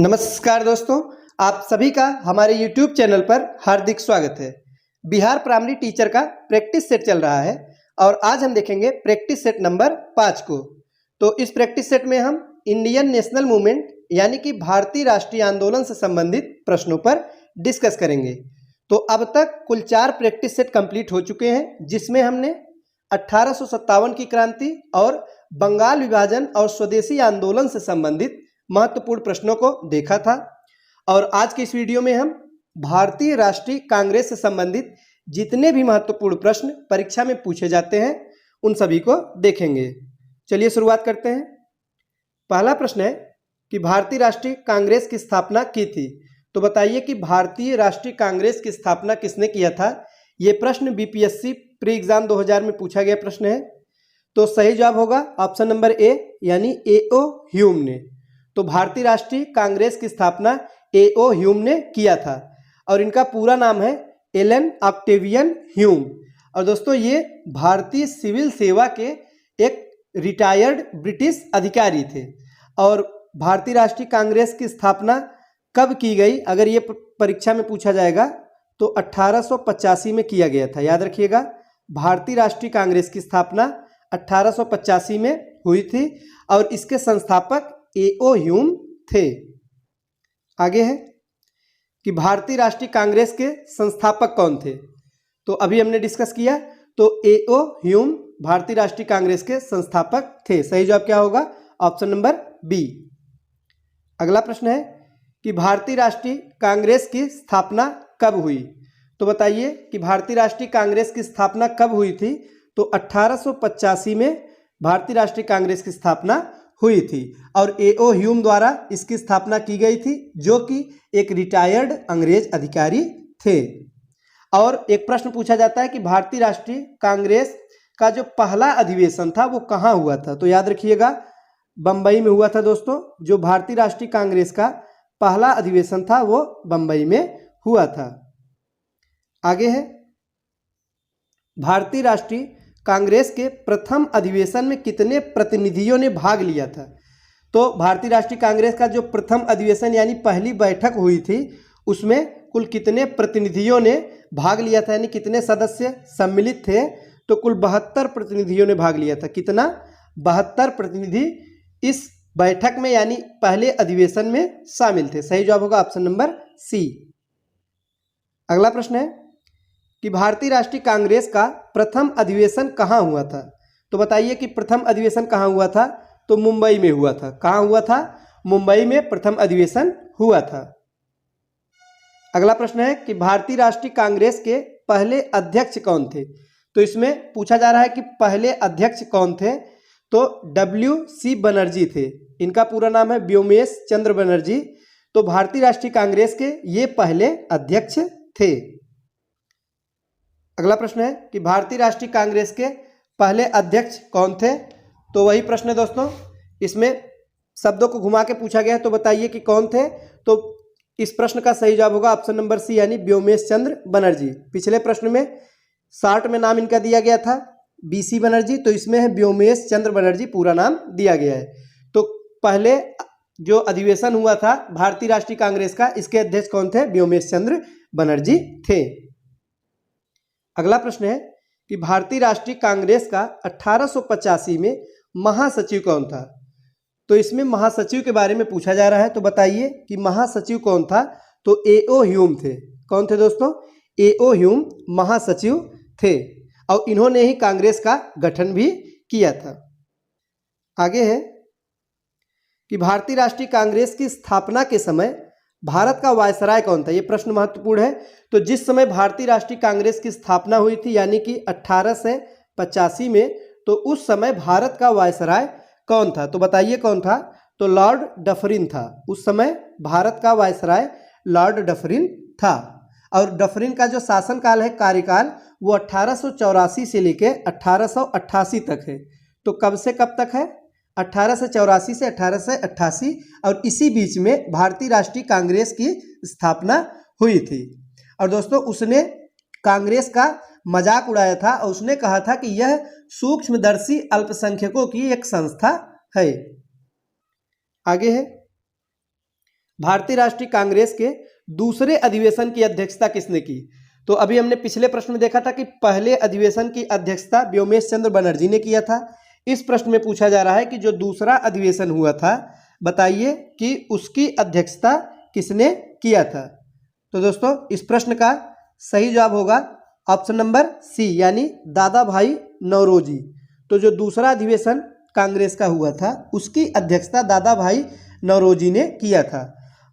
नमस्कार दोस्तों, आप सभी का हमारे YouTube चैनल पर हार्दिक स्वागत है। बिहार प्राइमरी टीचर का प्रैक्टिस सेट चल रहा है और आज हम देखेंगे प्रैक्टिस सेट नंबर 5 को। तो इस प्रैक्टिस सेट में हम इंडियन नेशनल मूवमेंट यानी कि भारतीय राष्ट्रीय आंदोलन से संबंधित प्रश्नों पर डिस्कस करेंगे। तो अब तक कुल 4 प्रैक्टिस सेट कंप्लीट हो चुके हैं, जिसमें हमने 1857 की क्रांति और बंगाल विभाजन और स्वदेशी आंदोलन से संबंधित महत्वपूर्ण प्रश्नों को देखा था। और आज के इस वीडियो में हम भारतीय राष्ट्रीय कांग्रेस से संबंधित जितने भी महत्वपूर्ण प्रश्न परीक्षा में पूछे जाते हैं उन सभी को देखेंगे। चलिए शुरुआत करते हैं। पहला प्रश्न है कि भारतीय राष्ट्रीय कांग्रेस की स्थापना की थी। तो बताइए कि भारतीय राष्ट्रीय कांग्रेस की स्थापना किसने किया था। ये प्रश्न बीपीएससी प्री एग्जाम 2000 में पूछा गया प्रश्न है। तो सही जवाब होगा ऑप्शन नंबर ए यानी ए.ओ. ह्यूम ने। तो भारतीय राष्ट्रीय कांग्रेस की स्थापना ए.ओ. ह्यूम ने किया था और इनका पूरा नाम है एलन ऑक्टेवियन ह्यूम। और दोस्तों ये भारतीय सिविल सेवा के एक रिटायर्ड ब्रिटिश अधिकारी थे। और भारतीय राष्ट्रीय कांग्रेस की स्थापना कब की गई, अगर ये परीक्षा में पूछा जाएगा तो 1885 में किया गया था। याद रखिएगा, भारतीय राष्ट्रीय कांग्रेस की स्थापना 1885 में हुई थी और इसके संस्थापक ए.ओ. ह्यूम थे। आगे है कि भारतीय राष्ट्रीय कांग्रेस के संस्थापक कौन थे। तो अभी हमने डिस्कस किया, तो ए.ओ. ह्यूम भारतीय राष्ट्रीय कांग्रेस के संस्थापक थे। सही जवाब क्या होगा, ऑप्शन नंबर बी। अगला प्रश्न है कि भारतीय राष्ट्रीय कांग्रेस की स्थापना कब हुई। तो बताइए कि भारतीय राष्ट्रीय कांग्रेस की स्थापना कब हुई थी। तो 1885 में भारतीय राष्ट्रीय कांग्रेस की स्थापना हुई थी और ए.ओ. ह्यूम द्वारा इसकी स्थापना की गई थी, जो कि एक रिटायर्ड अंग्रेज अधिकारी थे। और एक प्रश्न पूछा जाता है कि भारतीय राष्ट्रीय कांग्रेस का जो पहला अधिवेशन था वो कहाँ हुआ था। तो याद रखिएगा, बम्बई में हुआ था दोस्तों। जो भारतीय राष्ट्रीय कांग्रेस का पहला अधिवेशन था वो बम्बई में हुआ था। आगे है, भारतीय राष्ट्रीय कांग्रेस के प्रथम अधिवेशन में कितने प्रतिनिधियों ने भाग लिया था। तो भारतीय राष्ट्रीय कांग्रेस का जो प्रथम अधिवेशन यानी पहली बैठक हुई थी उसमें कुल कितने प्रतिनिधियों ने भाग लिया था, यानी कितने सदस्य सम्मिलित थे। तो कुल 72 प्रतिनिधियों ने भाग लिया था। कितना, 72 प्रतिनिधि इस बैठक में यानी पहले अधिवेशन में शामिल थे। सही जवाब होगा ऑप्शन नंबर सी। अगला प्रश्न है कि भारतीय राष्ट्रीय कांग्रेस का प्रथम अधिवेशन कहाँ हुआ था। तो बताइए कि प्रथम अधिवेशन कहाँ हुआ था। तो मुंबई में हुआ था। कहाँ हुआ था, मुंबई में प्रथम अधिवेशन हुआ था। अगला प्रश्न है कि भारतीय राष्ट्रीय कांग्रेस के पहले अध्यक्ष कौन थे। तो इसमें पूछा जा रहा है कि पहले अध्यक्ष कौन थे। तो W.C. बनर्जी थे। इनका पूरा नाम है व्योमेश चंद्र बनर्जी। तो भारतीय राष्ट्रीय कांग्रेस के ये पहले अध्यक्ष थे। अगला प्रश्न है कि भारतीय राष्ट्रीय कांग्रेस के पहले अध्यक्ष कौन थे। तो वही प्रश्न है दोस्तों, इसमें शब्दों को घुमा के पूछा गया है। तो बताइए कि कौन थे। तो इस प्रश्न का सही जवाब होगा ऑप्शन नंबर सी यानी व्योमेश चंद्र बनर्जी। पिछले प्रश्न में शार्ट में नाम इनका दिया गया था B.C. बनर्जी, तो इसमें है व्योमेश चंद्र बनर्जी, पूरा नाम दिया गया है। तो पहले जो अधिवेशन हुआ था भारतीय राष्ट्रीय कांग्रेस का, इसके अध्यक्ष कौन थे, व्योमेश चंद्र बनर्जी थे। अगला प्रश्न है कि भारतीय राष्ट्रीय कांग्रेस का 1885 में महासचिव कौन था। तो इसमें महासचिव के बारे में पूछा जा रहा है। तो बताइए कि महासचिव कौन था। तो ए.ओ. ह्यूम थे। कौन थे दोस्तों, ए.ओ. ह्यूम महासचिव थे और इन्होंने ही कांग्रेस का गठन भी किया था। आगे है कि भारतीय राष्ट्रीय कांग्रेस की स्थापना के समय भारत का वायसराय कौन था। ये प्रश्न महत्वपूर्ण है। तो जिस समय भारतीय राष्ट्रीय कांग्रेस की स्थापना हुई थी यानी कि 1885 में, तो उस समय भारत का वायसराय कौन था। तो बताइए कौन था। तो लॉर्ड डफरिन था। उस समय भारत का वायसराय लॉर्ड डफरिन था। और डफरिन का जो शासनकाल है, कार्यकाल, वो 1884 से लेकर 1888 तक है। तो कब से कब तक है, 1884 से 1888। और इसी बीच में भारतीय राष्ट्रीय कांग्रेस की स्थापना हुई थी। और दोस्तों उसने कांग्रेस का मजाक उड़ाया था और उसने कहा था कि यह सूक्ष्मदर्शी अल्पसंख्यकों की एक संस्था है। आगे है, भारतीय राष्ट्रीय कांग्रेस के दूसरे अधिवेशन की अध्यक्षता किसने की? तो अभी हमने पिछले प्रश्न में देखा था कि पहले अधिवेशन की अध्यक्षता व्योमेश चंद्र बनर्जी ने किया था। इस प्रश्न में पूछा जा रहा है कि जो दूसरा अधिवेशन हुआ था, बताइए कि उसकी अध्यक्षता किसने किया था। तो दोस्तों इस प्रश्न का सही जवाब होगा ऑप्शन नंबर सी, यानी दादा भाई नौरोजी। तो जो दूसरा अधिवेशन कांग्रेस का हुआ था उसकी अध्यक्षता दादा भाई नौरोजी ने किया था।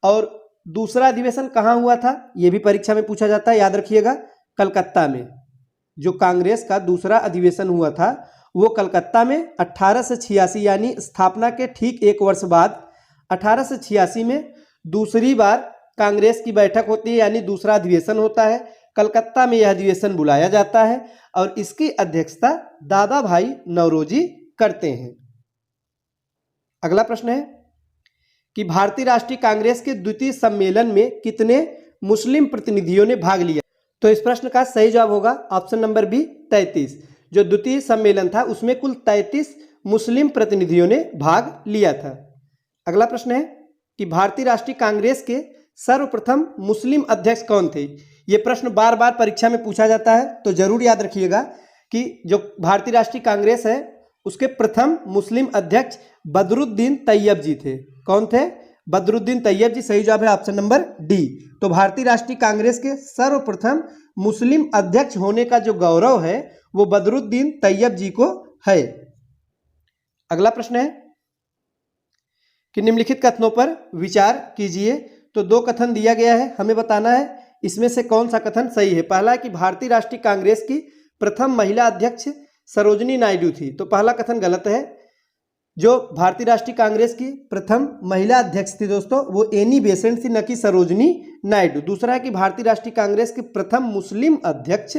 और दूसरा अधिवेशन कहाँ हुआ था, यह भी परीक्षा में पूछा जाता है, याद रखिएगा, कलकत्ता में। जो कांग्रेस का दूसरा अधिवेशन हुआ था वो कलकत्ता में 1886, यानी स्थापना के ठीक एक वर्ष बाद 1886 में दूसरी बार कांग्रेस की बैठक होती है, यानी दूसरा अधिवेशन होता है। कलकत्ता में यह अधिवेशन बुलाया जाता है और इसकी अध्यक्षता दादा भाई नौरोजी करते हैं। अगला प्रश्न है कि भारतीय राष्ट्रीय कांग्रेस के द्वितीय सम्मेलन में कितने मुस्लिम प्रतिनिधियों ने भाग लिया? तो इस प्रश्न का सही जवाब होगा ऑप्शन नंबर बी, 33। जो द्वितीय सम्मेलन था उसमें कुल 33 मुस्लिम प्रतिनिधियों ने भाग लिया था। अगला प्रश्न है कि भारतीय राष्ट्रीय कांग्रेस के सर्वप्रथम मुस्लिम अध्यक्ष कौन थे? ये प्रश्न बार बार परीक्षा में पूछा जाता है, तो जरूर याद रखिएगा कि जो भारतीय राष्ट्रीय कांग्रेस है उसके प्रथम मुस्लिम अध्यक्ष बदरुद्दीन तैयब जी थे। कौन थे? बदरुद्दीन तैयब जी। सही जवाब है ऑप्शन नंबर डी। तो भारतीय राष्ट्रीय कांग्रेस के सर्वप्रथम मुस्लिम अध्यक्ष होने का जो गौरव है वो बदरुद्दीन तैयब जी को है। अगला प्रश्न है कि निम्नलिखित कथनों पर विचार कीजिए। तो दो कथन दिया गया है, हमें बताना है इसमें से कौन सा कथन सही है। पहला है कि भारतीय राष्ट्रीय कांग्रेस की प्रथम महिला अध्यक्ष सरोजिनी नायडू थी। तो पहला कथन गलत है। जो भारतीय राष्ट्रीय कांग्रेस की प्रथम महिला अध्यक्ष थी दोस्तों वो एनी बेसेंट थी, न कि सरोजिनी नायडू। दूसरा है कि भारतीय राष्ट्रीय कांग्रेस के प्रथम मुस्लिम अध्यक्ष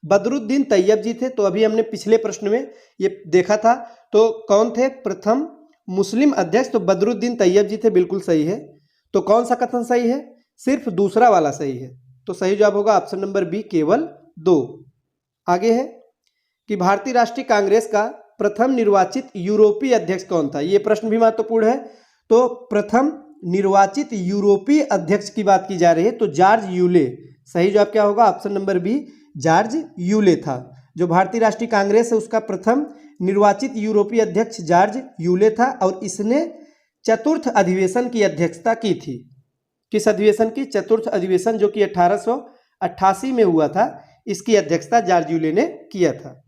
बदरुद्दीन तैयब जी थे। तो अभी हमने पिछले प्रश्न में ये देखा था, तो कौन थे प्रथम मुस्लिम अध्यक्ष? तो बदरुद्दीन तैयब जी थे, बिल्कुल सही है। तो कौन सा कथन सही है? सिर्फ दूसरा वाला सही है। तो सही जवाब होगा ऑप्शन नंबर बी, केवल 2। आगे है कि भारतीय राष्ट्रीय कांग्रेस का प्रथम निर्वाचित यूरोपीय अध्यक्ष कौन था? ये प्रश्न भी महत्वपूर्ण है। तो प्रथम निर्वाचित यूरोपीय अध्यक्ष की बात की जा रही है, तो जॉर्ज यूले। सही जवाब क्या होगा? Option number B, George Yule था। जो भारतीय राष्ट्रीय कांग्रेस है उसका प्रथम निर्वाचित यूरोपीय अध्यक्ष जॉर्ज यूले था और इसने चतुर्थ अधिवेशन की अध्यक्षता की थी। किस अधिवेशन की? चतुर्थ अधिवेशन, जो कि 1888 में हुआ था, इसकी अध्यक्षता जॉर्ज यूले ने किया था।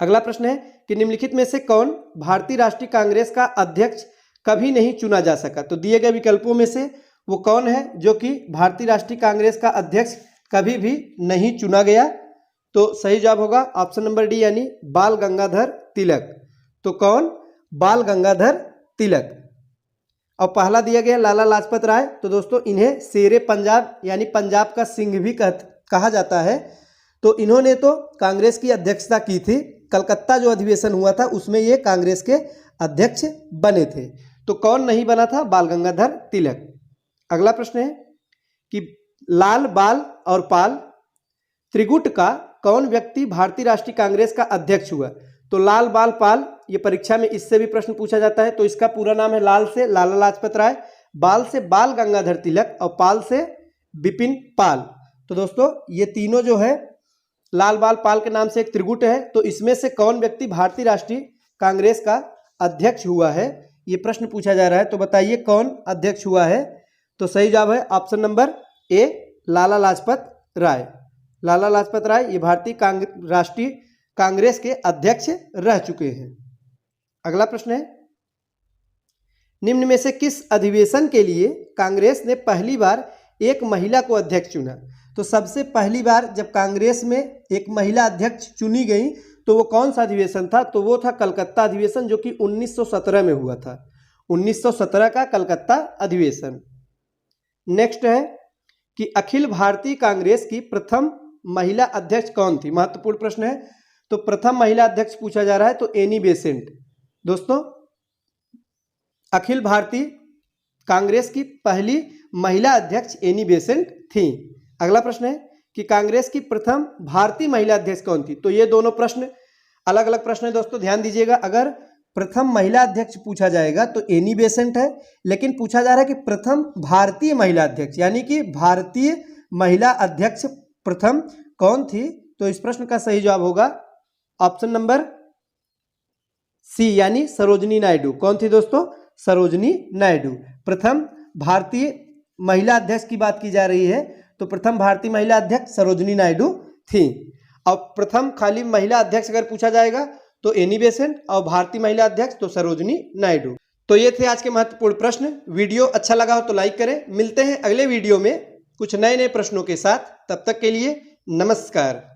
अगला प्रश्न है कि निम्नलिखित में से कौन भारतीय राष्ट्रीय कांग्रेस का अध्यक्ष कभी नहीं चुना जा सका? तो दिए गए विकल्पों में से वो कौन है जो कि भारतीय राष्ट्रीय कांग्रेस का अध्यक्ष कभी भी नहीं चुना गया? तो सही जवाब होगा ऑप्शन नंबर डी, यानी बाल गंगाधर तिलक। तो कौन? बाल गंगाधर तिलक। और पहला दिया गया लाला लाजपत राय। तो दोस्तों इन्हें शेरे पंजाब यानी पंजाब का सिंह भी कहा जाता है। तो इन्होंने तो कांग्रेस की अध्यक्षता की थी। कलकत्ता जो अधिवेशन हुआ था उसमें ये कांग्रेस के अध्यक्ष बने थे। तो कौन नहीं बना था? बाल गंगाधर तिलक। अगला प्रश्न है कि लाल, बाल और पाल त्रिगुट का कौन व्यक्ति भारतीय राष्ट्रीय कांग्रेस का अध्यक्ष हुआ? तो लाल, बाल, पाल, ये परीक्षा में इससे भी प्रश्न पूछा जाता है। तो इसका पूरा नाम है लाल से लाला लाजपत राय, बाल से बाल गंगाधर तिलक और पाल से बिपिन पाल। तो दोस्तों ये तीनों जो है लाल, बाल, पाल के नाम से एक त्रिगुट है। तो इसमें से कौन व्यक्ति भारतीय राष्ट्रीय कांग्रेस का अध्यक्ष हुआ है, ये प्रश्न पूछा जा रहा है। तो बताइए कौन अध्यक्ष हुआ है? तो सही जवाब है option number A, Lala Lajpat Rai. Lala Lajpat Rai ये भारतीय राष्ट्रीय कांग्रेस के अध्यक्ष रह चुके हैं। अगला प्रश्न है निम्न में से किस अधिवेशन के लिए कांग्रेस ने पहली बार एक महिला को अध्यक्ष चुना? तो सबसे पहली बार जब कांग्रेस में एक महिला अध्यक्ष चुनी गई तो वो कौन सा अधिवेशन था? तो वो था कलकत्ता अधिवेशन, जो कि 1917 में हुआ था। 1917 का कलकत्ता अधिवेशन। नेक्स्ट है कि अखिल भारतीय कांग्रेस की प्रथम महिला अध्यक्ष कौन थी? महत्वपूर्ण प्रश्न है। तो प्रथम महिला अध्यक्ष पूछा जा रहा है, तो एनी बेसेंट। दोस्तों अखिल भारतीय कांग्रेस की पहली महिला अध्यक्ष एनी बेसेंट थी। अगला प्रश्न है कि कांग्रेस की प्रथम भारतीय महिला अध्यक्ष कौन थी? तो ये दोनों प्रश्न अलग अलग प्रश्न है दोस्तों, ध्यान दीजिएगा। अगर प्रथम महिला अध्यक्ष पूछा जाएगा तो एनी बेसेंट है, लेकिन पूछा जा रहा है कि प्रथम भारतीय महिला अध्यक्ष, यानी कि भारतीय महिला अध्यक्ष प्रथम कौन थी? तो इस प्रश्न का सही जवाब होगा ऑप्शन नंबर सी, यानी सरोजिनी नायडू। कौन थी दोस्तों? सरोजिनी नायडू। प्रथम भारतीय महिला अध्यक्ष की बात की जा रही है, तो प्रथम भारतीय महिला अध्यक्ष सरोजिनी नायडू थी। और प्रथम खाली महिला अध्यक्ष अगर पूछा जाएगा तो एनी बेसेंट, और भारतीय महिला अध्यक्ष तो सरोजिनी नायडू। तो ये थे आज के महत्वपूर्ण प्रश्न। वीडियो अच्छा लगा हो तो लाइक करें। मिलते हैं अगले वीडियो में कुछ नए नए प्रश्नों के साथ। तब तक के लिए नमस्कार।